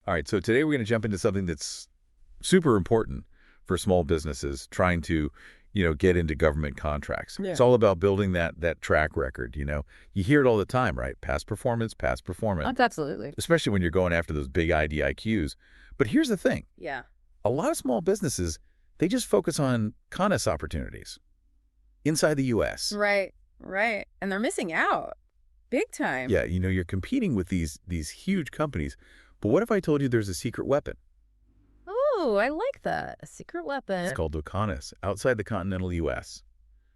All right, so today we're going to jump into something that's super important for small businesses trying to, get into government contracts. Yeah. It's all about building that track record, You hear it all the time, right? Past performance, past performance. Absolutely. Especially when you're going after those big IDIQs. But here's the thing. Yeah. A lot of small businesses, they just focus on CONUS opportunities inside the U.S. Right. And they're missing out big time. Yeah, you're competing with these huge companies. But what if I told you there's a secret weapon? Oh, I like that. A secret weapon. It's called OCONUS, outside the continental U.S.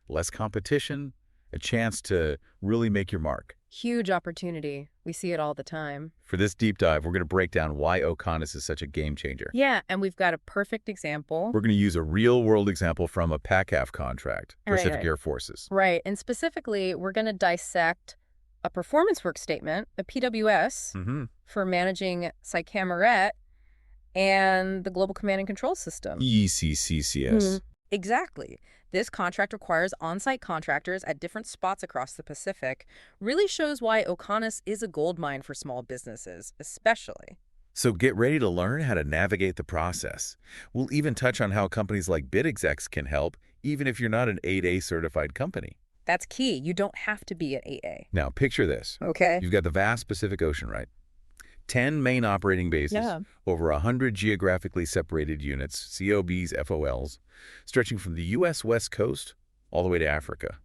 Less competition, a chance to really make your mark. Huge opportunity. We see it all the time. For this deep dive, we're going to break down why OCONUS is such a game changer. Yeah, and we've got a perfect example. We're going to use a real-world example from a PACAF contract, Pacific Right. Air Forces. Right, and specifically, we're going to dissect a performance work statement, a PWS, for managing SIPRNet and the Global Command and Control System. GCCS. Exactly. This contract requires on-site contractors at different spots across the Pacific. Really shows why OCONUS is a goldmine for small businesses, especially. So get ready to learn how to navigate the process. We'll even touch on how companies like BidExecs can help, even if you're not an 8A certified company. That's key. You don't have to be at 8A. Now, picture this. Okay. You've got the vast Pacific Ocean, right? 10 main operating bases, Yeah. over 100 geographically separated units, COBs, FOLs, stretching from the U.S. West Coast all the way to Africa,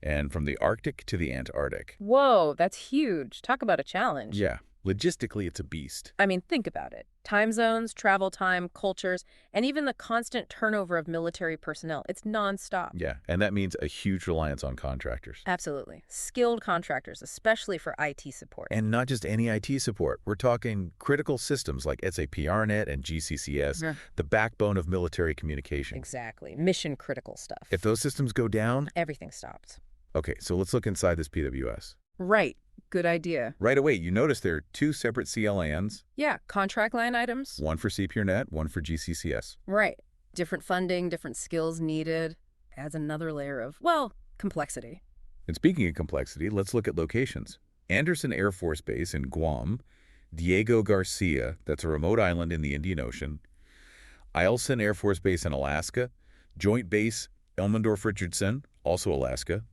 and from the Arctic to the Antarctic. Whoa, that's huge. Talk about a challenge. Yeah, logistically, it's a beast. I mean, think about it. Time zones, travel time, cultures, and even the constant turnover of military personnel. It's nonstop. Yeah, and that means a huge reliance on contractors. Absolutely. Skilled contractors, especially for IT support. And not just any IT support. We're talking critical systems like SIPRNet and GCCS, Yeah. the backbone of military communication. Exactly. Mission critical stuff. If those systems go down, Everything stops. okay, so let's look inside this PWS. Right. Good idea. Right away, you notice there are two separate CLANs, Yeah. Contract line items. one for SIPRNet, one for GCCS. Right. Different funding, different skills needed. Adds another layer of, well, complexity. And speaking of complexity, let's look at locations. Andersen Air Force Base in Guam, Diego Garcia, that's a remote island in the Indian Ocean, Eielson Air Force Base in Alaska, Joint Base Elmendorf-Richardson, also Alaska,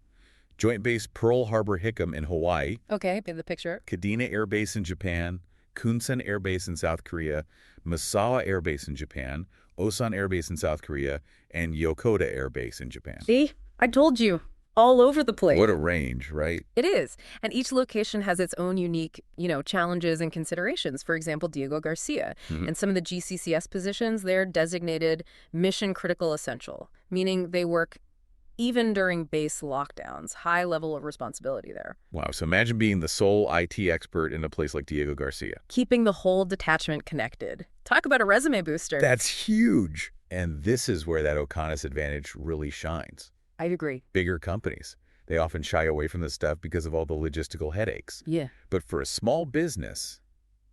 Joint Base Pearl Harbor-Hickam in Hawaii, Okay, paint the picture. Kadena Air Base in Japan, Kunsan Air Base in South Korea, Misawa Air Base in Japan, Osan Air Base in South Korea, and Yokota Air Base in Japan. See? I told you. All over the place. What a range, right? It is. And each location has its own unique, challenges and considerations. For example, Diego Garcia. And some of the GCCS positions, they're designated mission critical essential, meaning they work even during base lockdowns. High level of responsibility there. Wow, so imagine being the sole IT expert in a place like Diego Garcia. Keeping the whole detachment connected. Talk about a resume booster. That's huge. And this is where that OCONUS advantage really shines. I agree. Bigger companies, they often shy away from this stuff because of all the logistical headaches. Yeah. But for a small business,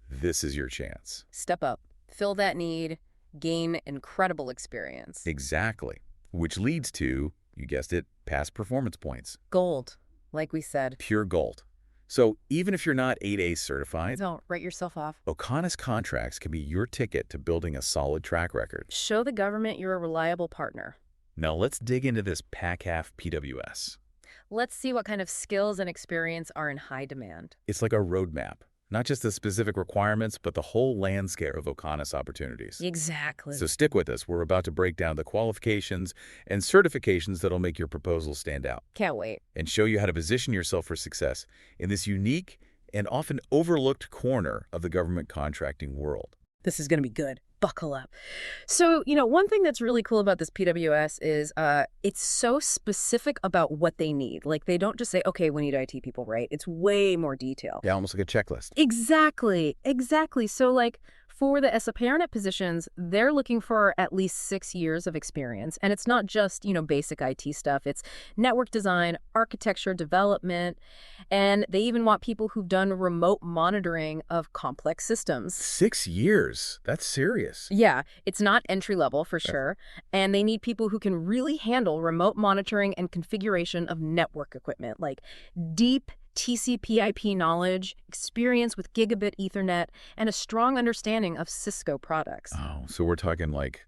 this is your chance. Step up. Fill that need. Gain incredible experience. Exactly. Which leads to, you guessed it, past performance points. Gold, like we said. Pure gold. So even if you're not 8A certified, Don't write yourself off. OCONUS contracts can be your ticket to building a solid track record. Show the government you're a reliable partner. Now let's dig into this PACAF PWS. Let's see what kind of skills and experience are in high demand. It's like a roadmap, not just the specific requirements, but the whole landscape of OCONUS opportunities. Exactly. So stick with us. We're about to break down the qualifications and certifications that'll make your proposal stand out Can't wait. and show you how to position yourself for success in this unique and often overlooked corner of the government contracting world. This is going to be good. Buckle up. So, one thing that's really cool about this PWS is it's so specific about what they need. Like, they don't just say, okay, we need IT people, right? It's way more detailed. Yeah, almost like a checklist. Exactly. So, like, for the SIPRNet positions, they're looking for at least 6 years of experience. And it's not just, basic IT stuff. It's network design, architecture, development, and they even want people who've done remote monitoring of complex systems. 6 years. That's serious. Yeah, it's not entry level for sure. And they need people who can really handle remote monitoring and configuration of network equipment, like deep TCP/IP knowledge, experience with gigabit Ethernet, and a strong understanding of Cisco products. Oh, so we're talking like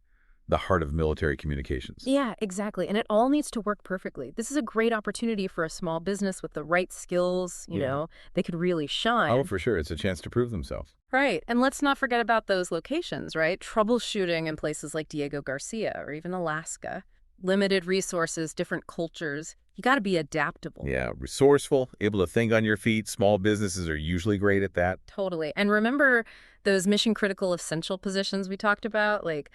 the heart of military communications. Yeah, exactly. And it all needs to work perfectly. This is a great opportunity for a small business with the right skills, they could really shine. Oh, for sure. It's a chance to prove themselves. Right. And let's not forget about those locations, right? Troubleshooting in places like Diego Garcia or even Alaska. Limited resources, different cultures. You got to be adaptable. Yeah, resourceful, able to think on your feet. Small businesses are usually great at that. Totally. And remember those mission-critical essential positions we talked about? Like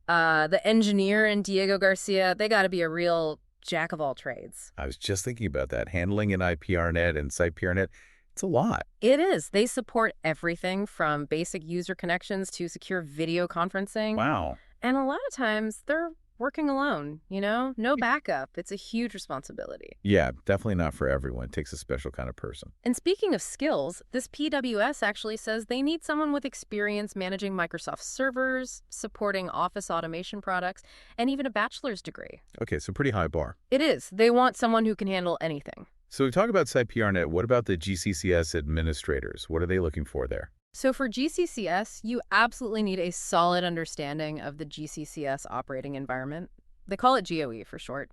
the engineer in Diego Garcia, they got to be a real jack of all trades. I was just thinking about that. Handling an IPRNet and SIPRNet, it's a lot. It is. They support everything from basic user connections to secure video conferencing. Wow. And a lot of times they're working alone, no backup. It's a huge responsibility. Yeah, definitely not for everyone. It takes a special kind of person. And speaking of skills, this PWS actually says they need someone with experience managing Microsoft servers, supporting office automation products, and even a bachelor's degree. Okay, so pretty high bar. It is. They want someone who can handle anything. So we talk about SIPRNet. What about the GCCS administrators? What are they looking for there? So for GCCS, you absolutely need a solid understanding of the GCCS operating environment. They call it GOE for short.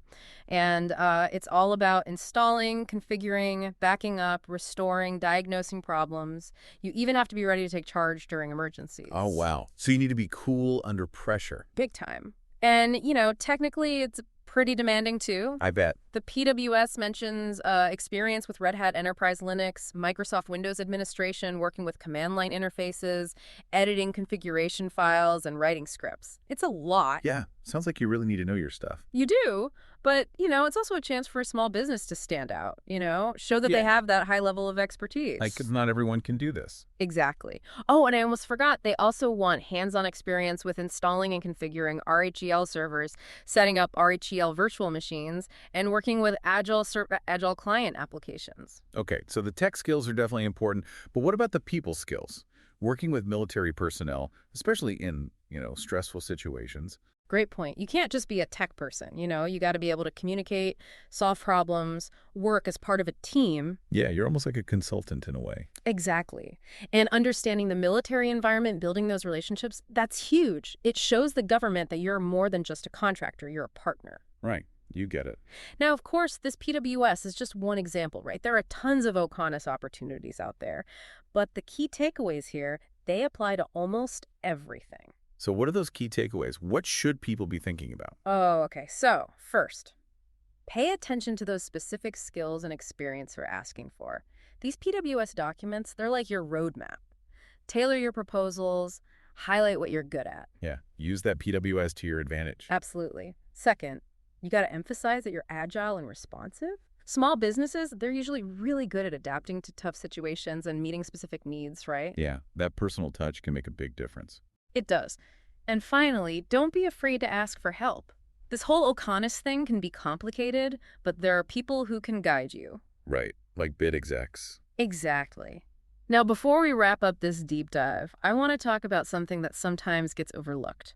And it's all about installing, configuring, backing up, restoring, diagnosing problems. You even have to be ready to take charge during emergencies. Oh, wow. So you need to be cool under pressure. Big time. And, technically it's pretty demanding too. I bet. The PWS mentions experience with Red Hat Enterprise Linux, Microsoft Windows administration, working with command line interfaces, editing configuration files, and writing scripts. It's a lot. Yeah, sounds like you really need to know your stuff. You do, but, it's also a chance for a small business to stand out, show that they have that high level of expertise. Because not everyone can do this. Exactly. Oh, and I almost forgot, they also want hands-on experience with installing and configuring RHEL servers, setting up RHEL virtual machines, and working with Agile client applications. Okay, so the tech skills are definitely important, but what about the people skills? Working with military personnel, especially in, stressful situations. Great point. You can't just be a tech person, you got to be able to communicate, solve problems, work as part of a team. Yeah, you're almost like a consultant in a way. Exactly. And understanding the military environment, building those relationships, that's huge. It shows the government that you're more than just a contractor, you're a partner. Right. You get it. Now, of course, this PWS is just one example, right? There are tons of OCONUS opportunities out there. But the key takeaways here, they apply to almost everything. So what are those key takeaways? What should people be thinking about? Oh, okay. So, first, pay attention to those specific skills and experience you're asking for. These PWS documents, they're like your roadmap. Tailor your proposals, highlight what you're good at. Yeah, use that PWS to your advantage. Absolutely. Second, you got to emphasize that you're agile and responsive. Small businesses, they're usually really good at adapting to tough situations and meeting specific needs, right? Yeah, that personal touch can make a big difference. It does. And finally, don't be afraid to ask for help. This whole OCONUS thing can be complicated, but there are people who can guide you. Right, like bid execs. Exactly. Now, before we wrap up this deep dive, I want to talk about something that sometimes gets overlooked.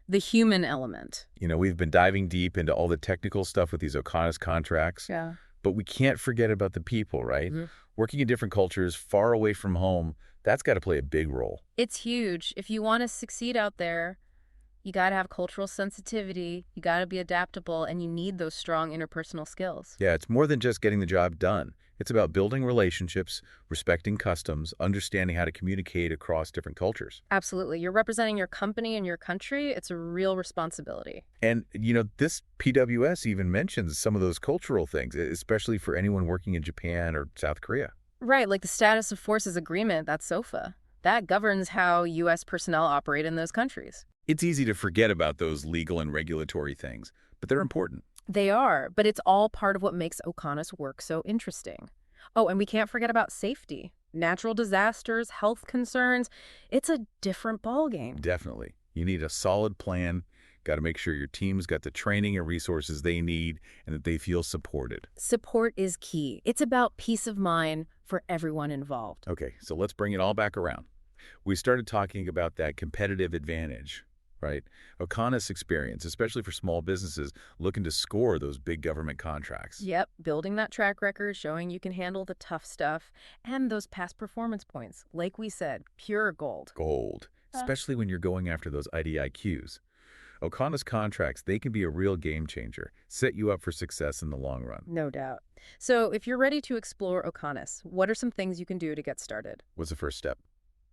The human element. We've been diving deep into all the technical stuff with these OCONUS contracts. Yeah. But we can't forget about the people, right? Mm-hmm. Working in different cultures, far away from home, that's got to play a big role. It's huge. If you want to succeed out there, you got to have cultural sensitivity, you got to be adaptable, and you need those strong interpersonal skills. Yeah, it's more than just getting the job done. It's about building relationships, respecting customs, understanding how to communicate across different cultures. Absolutely. You're representing your company and your country. It's a real responsibility. And, this PWS even mentions some of those cultural things, especially for anyone working in Japan or South Korea. Right, like the Status of Forces Agreement, that's SOFA. That governs how U.S. personnel operate in those countries. It's easy to forget about those legal and regulatory things, but they're important. They are, but it's all part of what makes OCONUS work so interesting. Oh, and we can't forget about safety. Natural disasters, health concerns. It's a different ballgame. Definitely. You need a solid plan. Got to make sure your team's got the training and resources they need and that they feel supported. Support is key. It's about peace of mind for everyone involved. Okay, so let's bring it all back around. We started talking about that competitive advantage, right? OCONUS experience, especially for small businesses looking to score those big government contracts. Yep, building that track record, showing you can handle the tough stuff, and those past performance points. Like we said, pure gold. Gold, especially when you're going after those IDIQs. OCONUS contracts, they can be a real game changer, set you up for success in the long run. No doubt. So if you're ready to explore OCONUS, what are some things you can do to get started? What's the first step?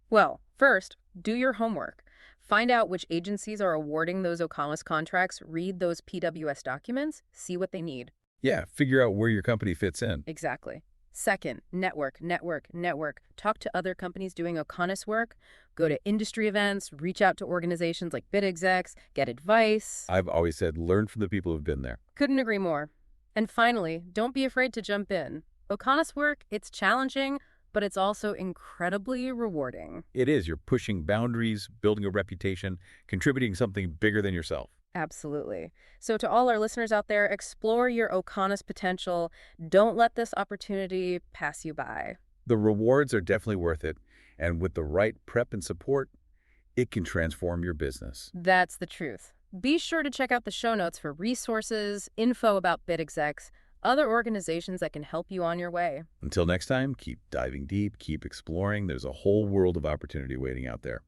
Well, first, do your homework. Find out which agencies are awarding those OCONUS contracts, read those PWS documents, see what they need. Yeah, figure out where your company fits in. Exactly. Second, network. Talk to other companies doing OCONUS work. Go to industry events, reach out to organizations like bid execs, get advice. I've always said learn from the people who've been there. Couldn't agree more. And finally, don't be afraid to jump in. OCONUS work, it's challenging, but it's also incredibly rewarding. It is. You're pushing boundaries, building a reputation, contributing something bigger than yourself. Absolutely. So to all our listeners out there, explore your OCONUS potential. Don't let this opportunity pass you by. The rewards are definitely worth it, and with the right prep and support, it can transform your business. That's the truth. Be sure to check out the show notes for resources, info about bid execs, other organizations that can help you on your way. Until next time, keep diving deep, keep exploring. There's a whole world of opportunity waiting out there.